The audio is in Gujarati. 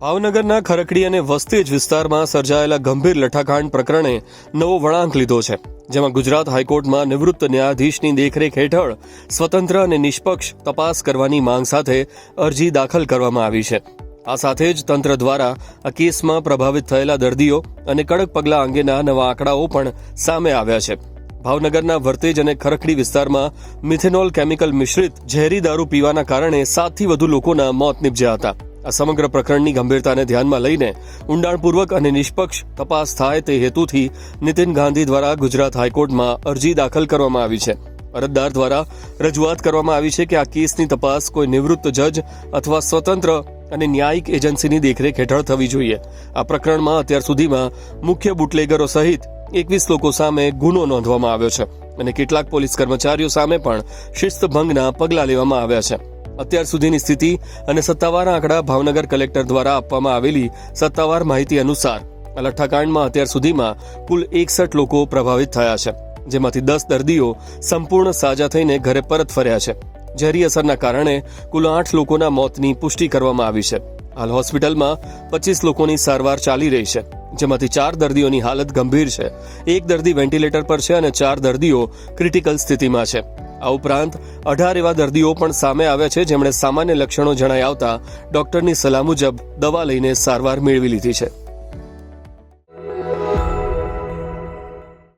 ભાવનગરના ખરકડી અને વસ્તેજ વિસ્તારમાં સર્જાયેલા ગંભીર લઠ્ઠાકાંડ પ્રકરણે નવો વળાંક લીધો છે, જેમાં ગુજરાત હાઈકોર્ટમાં નિવૃત્ત ન્યાયાધીશની દેખરેખ હેઠળ સ્વતંત્ર અને નિષ્પક્ષ તપાસ કરવાની માંગ સાથે અરજી દાખલ કરવામાં આવી છે. આ સાથે જ તંત્ર દ્વારા આ કેસમાં પ્રભાવિત થયેલા દર્દીઓ અને કડક પગલાં અંગેના નવા આંકડાઓ પણ સામે આવ્યા છે. ભાવનગરના વર્તેજ અને ખરકડી વિસ્તારમાં મિથેનોલ કેમિકલ મિશ્રિત ઝેરી દારૂ પીવાના કારણે 7થી વધુ લોકોના મોત નીપજ્યા હતા. આ સમગ્ર પ્રકરણની ગંભીરતાને ધ્યાનમાં લઈને ઊંડાણપૂર્વક અને નિષ્પક્ષ તપાસ થાય તે હેતુથી નીતિન ગાંધી દ્વારા ગુજરાત હાઈકોર્ટમાં અરજી દાખલ કરવામાં આવી છે. અરજદાર દ્વારા રજૂઆત કરવામાં આવી છે કે આ કેસની તપાસ કોઈ નિવૃત્ત જજ અથવા સ્વતંત્ર અને ન્યાયિક એજન્સીની દેખરેખ હેઠળ થવી જોઈએ. આ પ્રકરણમાં અત્યાર સુધીમાં મુખ્ય બુટલેગરો સહિત 21 લોકો સામે ગુનો નોંધવામાં આવ્યો છે અને કેટલાક પોલીસ કર્મચારીઓ સામે પણ શિસ્તભંગના પગલાં લેવામાં આવ્યા છે. અત્યાર સુધીની સ્થિતિ અને સત્તાવાર આંકડા ભાવનગર કલેક્ટર દ્વારા આપવામાં આવેલી સત્તાવાર માહિતી અનુસાર આ લઠ્ઠાકાંડમાં અત્યાર સુધીમાં કુલ 61 લોકો પ્રભાવિત થયા છે, જેમાંથી 10 દર્દીઓ સંપૂર્ણ સાજા થઈને ઘરે પરત ફર્યા છે. ઝેરી અસરના કારણે કુલ 8 લોકોના મોતની પુષ્ટિ કરવામાં આવી છે. હાલ હોસ્પિટલમાં 25 લોકોની સારવાર ચાલી રહી છે, જેમાંથી 4 દર્દીઓની હાલત ગંભીર છે, 1 દર્દી વેન્ટિલેટર પર છે અને 4 દર્દીઓ ક્રિટિકલ સ્થિતિમાં છે. આ ઉપરાંત 18 એવા દર્દીઓ પણ સામે આવ્યા છે જેમણે સામાન્ય લક્ષણો જણાઈ આવતા ડોક્ટરની સલાહ મુજબ દવા લઈને સારવાર મેળવી લીધી છે.